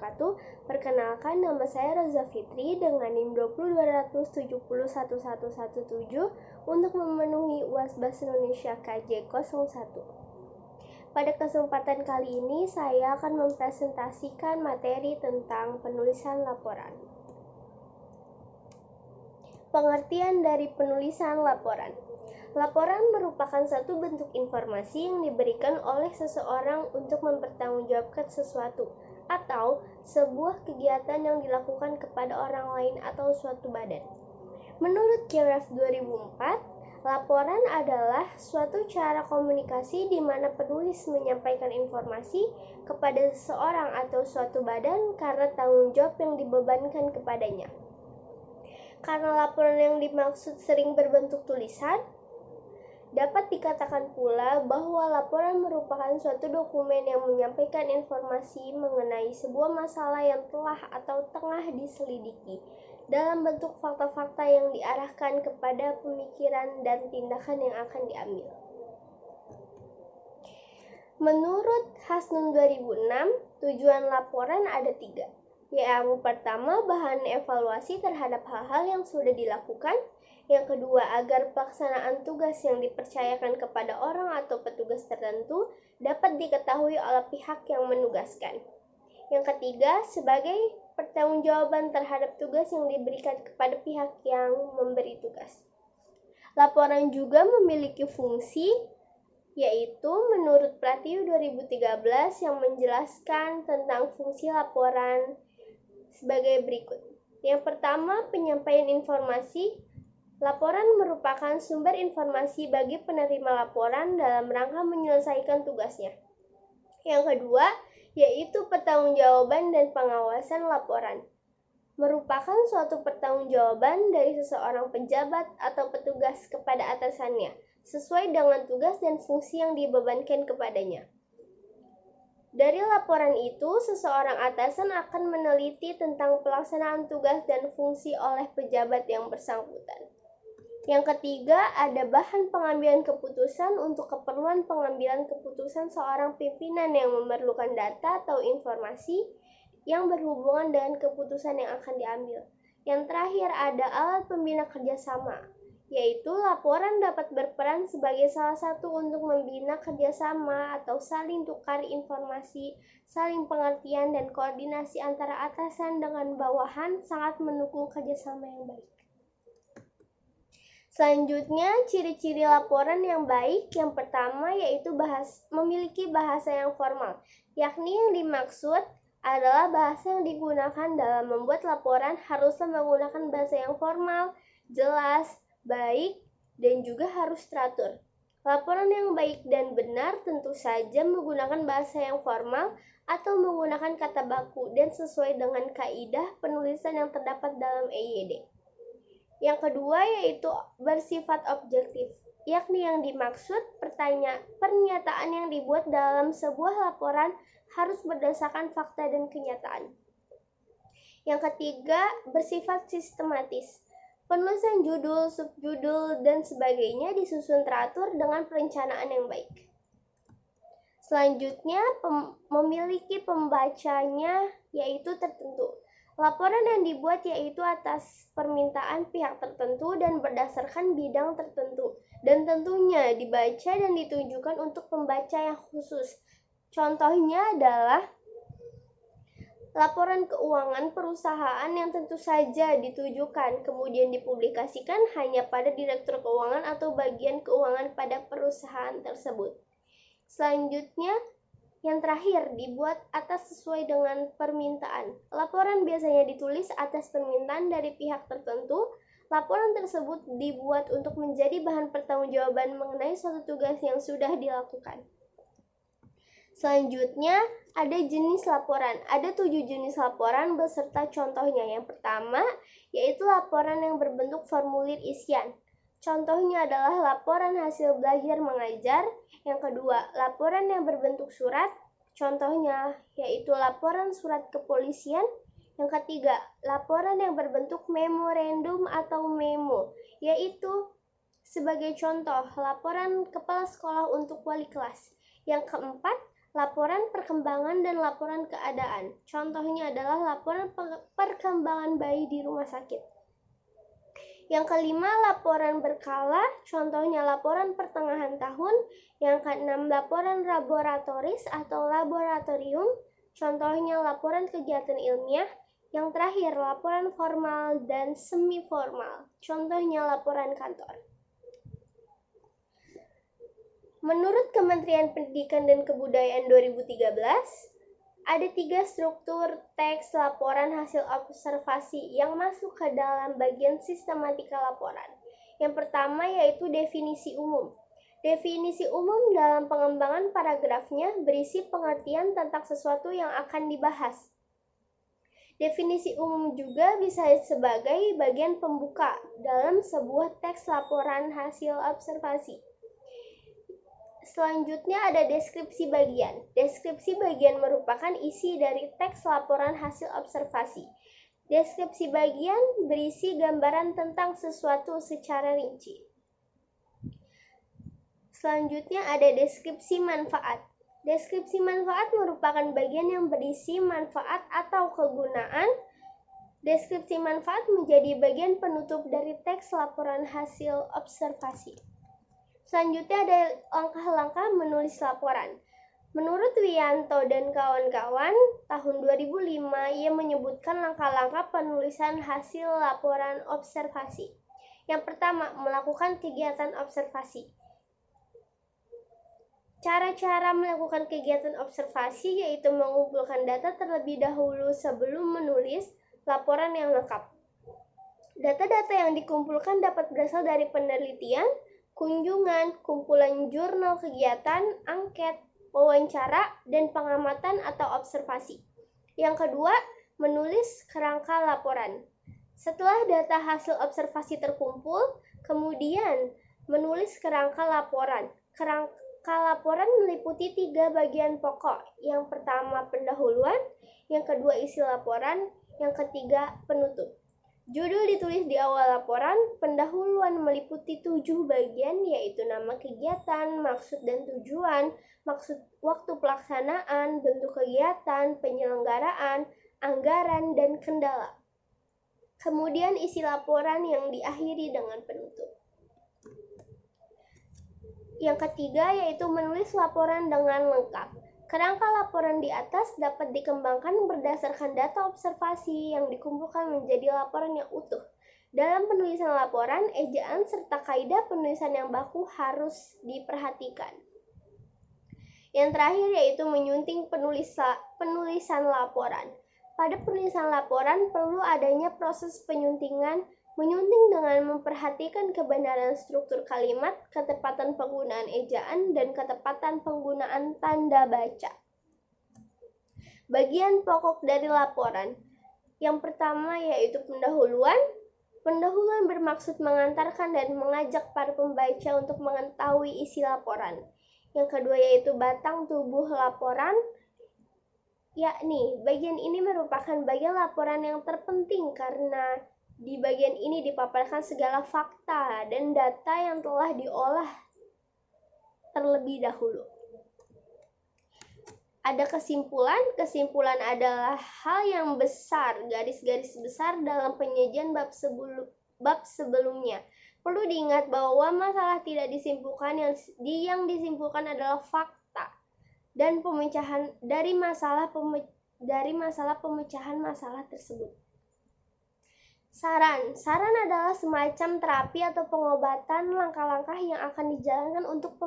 wabarakatuh. Perkenalkan, nama saya Roza Fitri dengan NIM 20270711117 untuk memenuhi UAS Bahasa Indonesia KJ 01. Pada kesempatan kali ini saya akan mempresentasikan materi tentang penulisan laporan. Pengertian dari penulisan laporan. Laporan merupakan satu bentuk informasi yang diberikan oleh seseorang untuk mempertanggungjawabkan sesuatu atau sebuah kegiatan yang dilakukan kepada orang lain atau suatu badan. Menurut Kiev 2004, laporan adalah suatu cara komunikasi di mana penulis menyampaikan informasi kepada seseorang atau suatu badan karena tanggung jawab yang dibebankan kepadanya. Karena laporan yang dimaksud sering berbentuk tulisan, dapat dikatakan pula bahwa laporan merupakan suatu dokumen yang menyampaikan informasi mengenai sebuah masalah yang telah atau tengah diselidiki dalam bentuk fakta-fakta yang diarahkan kepada pemikiran dan tindakan yang akan diambil. Menurut Hasnun 2006, tujuan laporan ada 3. Yang pertama, bahan evaluasi terhadap hal-hal yang sudah dilakukan. Yang kedua, agar pelaksanaan tugas yang dipercayakan kepada orang atau petugas tertentu dapat diketahui oleh pihak yang menugaskan. Yang ketiga, sebagai pertanggungjawaban terhadap tugas yang diberikan kepada pihak yang memberi tugas. Laporan juga memiliki fungsi, yaitu menurut Pratiwi 2013 yang menjelaskan tentang fungsi laporan sebagai berikut. Yang pertama, penyampaian informasi. Laporan merupakan sumber informasi bagi penerima laporan dalam rangka menyelesaikan tugasnya. Yang kedua, yaitu pertanggungjawaban dan pengawasan laporan. Merupakan suatu pertanggungjawaban dari seseorang pejabat atau petugas kepada atasannya, sesuai dengan tugas dan fungsi yang dibebankan kepadanya. Dari laporan itu, seseorang atasan akan meneliti tentang pelaksanaan tugas dan fungsi oleh pejabat yang bersangkutan. Yang ketiga, ada bahan pengambilan keputusan untuk keperluan pengambilan keputusan seorang pimpinan yang memerlukan data atau informasi yang berhubungan dengan keputusan yang akan diambil. Yang terakhir, ada alat pembina kerjasama, yaitu laporan dapat berperan sebagai salah satu untuk membina kerjasama atau saling tukar informasi, saling pengertian, dan koordinasi antara atasan dengan bawahan sangat mendukung kerjasama yang baik. Selanjutnya, ciri-ciri laporan yang baik. Yang pertama yaitu memiliki bahasa yang formal, yakni yang dimaksud adalah bahasa yang digunakan dalam membuat laporan haruslah menggunakan bahasa yang formal, jelas, baik, dan juga harus teratur. Laporan yang baik dan benar tentu saja menggunakan bahasa yang formal atau menggunakan kata baku dan sesuai dengan kaidah penulisan yang terdapat dalam EYD. Yang kedua yaitu bersifat objektif, yakni yang dimaksud pernyataan yang dibuat dalam sebuah laporan harus berdasarkan fakta dan kenyataan. Yang ketiga, bersifat sistematis. Penulisan judul, subjudul, dan sebagainya disusun teratur dengan perencanaan yang baik. Selanjutnya, memiliki pembacanya yaitu tertentu. Laporan yang dibuat yaitu atas permintaan pihak tertentu dan berdasarkan bidang tertentu, dan tentunya dibaca dan ditujukan untuk pembaca yang khusus. Contohnya adalah laporan keuangan perusahaan yang tentu saja ditujukan, kemudian dipublikasikan hanya pada direktur keuangan atau bagian keuangan pada perusahaan tersebut. Selanjutnya, yang terakhir, dibuat atas sesuai dengan permintaan. Laporan biasanya ditulis atas permintaan dari pihak tertentu. Laporan tersebut dibuat untuk menjadi bahan pertanggungjawaban mengenai suatu tugas yang sudah dilakukan. Selanjutnya, ada jenis laporan. Ada 7 jenis laporan beserta contohnya. Yang pertama, yaitu laporan yang berbentuk formulir isian. Contohnya adalah laporan hasil belajar mengajar. Yang kedua, laporan yang berbentuk surat. Contohnya yaitu laporan surat kepolisian. Yang ketiga, laporan yang berbentuk memorandum atau memo, yaitu sebagai contoh laporan kepala sekolah untuk wali kelas. Yang keempat, laporan perkembangan dan laporan keadaan. Contohnya adalah laporan perkembangan bayi di rumah sakit. Yang kelima, laporan berkala, contohnya laporan pertengahan tahun. Yang keenam, laporan laboratoris atau laboratorium, contohnya laporan kegiatan ilmiah. Yang terakhir, laporan formal dan semi formal, contohnya laporan kantor. Menurut Kementerian Pendidikan dan Kebudayaan 2013, ada 3 struktur teks laporan hasil observasi yang masuk ke dalam bagian sistematika laporan. Yang pertama yaitu definisi umum. Definisi umum dalam pengembangan paragrafnya berisi pengertian tentang sesuatu yang akan dibahas. Definisi umum juga bisa sebagai bagian pembuka dalam sebuah teks laporan hasil observasi. Selanjutnya ada deskripsi bagian. Deskripsi bagian merupakan isi dari teks laporan hasil observasi. Deskripsi bagian berisi gambaran tentang sesuatu secara rinci. Selanjutnya ada deskripsi manfaat. Deskripsi manfaat merupakan bagian yang berisi manfaat atau kegunaan. Deskripsi manfaat menjadi bagian penutup dari teks laporan hasil observasi. Selanjutnya ada langkah-langkah menulis laporan. Menurut Wiyanto dan kawan-kawan, tahun 2005 ia menyebutkan langkah-langkah penulisan hasil laporan observasi. Yang pertama, melakukan kegiatan observasi. Cara-cara melakukan kegiatan observasi yaitu mengumpulkan data terlebih dahulu sebelum menulis laporan yang lengkap. Data-data yang dikumpulkan dapat berasal dari penelitian, kunjungan, kumpulan jurnal kegiatan, angket, wawancara, dan pengamatan atau observasi. Yang kedua, menulis kerangka laporan. Setelah data hasil observasi terkumpul, kemudian menulis kerangka laporan. Kerangka laporan meliputi 3 bagian pokok. Yang pertama, pendahuluan, yang kedua, isi laporan, yang ketiga, penutup. Judul ditulis di awal laporan. Pendahuluan meliputi 7 bagian, yaitu nama kegiatan, maksud dan tujuan, maksud waktu pelaksanaan, bentuk kegiatan, penyelenggaraan, anggaran, dan kendala. Kemudian isi laporan yang diakhiri dengan penutup. Yang ketiga yaitu menulis laporan dengan lengkap. Kerangka laporan di atas dapat dikembangkan berdasarkan data observasi yang dikumpulkan menjadi laporan yang utuh. Dalam penulisan laporan, ejaan serta kaidah penulisan yang baku harus diperhatikan. Yang terakhir yaitu menyunting penulisan laporan. Pada penulisan laporan perlu adanya proses penyuntingan. Menyunting dengan memperhatikan kebenaran struktur kalimat, ketepatan penggunaan ejaan, dan ketepatan penggunaan tanda baca. Bagian pokok dari laporan. Yang pertama yaitu pendahuluan. Pendahuluan bermaksud mengantarkan dan mengajak para pembaca untuk mengetahui isi laporan. Yang kedua yaitu batang tubuh laporan. Yakni, bagian ini merupakan bagian laporan yang terpenting karena di bagian ini dipaparkan segala fakta dan data yang telah diolah terlebih dahulu. Ada kesimpulan. Kesimpulan adalah hal yang besar, garis-garis besar dalam penyajian bab sebelumnya. Perlu diingat bahwa masalah tidak disimpulkan, yang disimpulkan adalah fakta dan pemecahan dari masalah pemecahan masalah tersebut. Saran adalah semacam terapi atau pengobatan langkah-langkah yang akan dijalankan untuk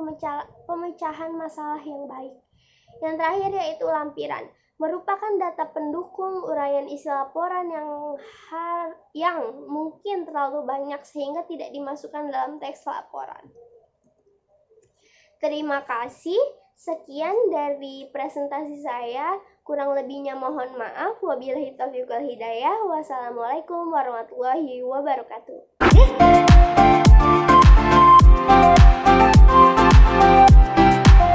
pemecahan masalah yang baik. Yang terakhir yaitu lampiran, merupakan data pendukung uraian isi laporan yang mungkin terlalu banyak sehingga tidak dimasukkan dalam teks laporan. Terima kasih. Sekian dari presentasi saya. Kurang lebihnya mohon maaf. Wabillahi taufiq wal hidayah. Wassalamualaikum warahmatullahi wabarakatuh.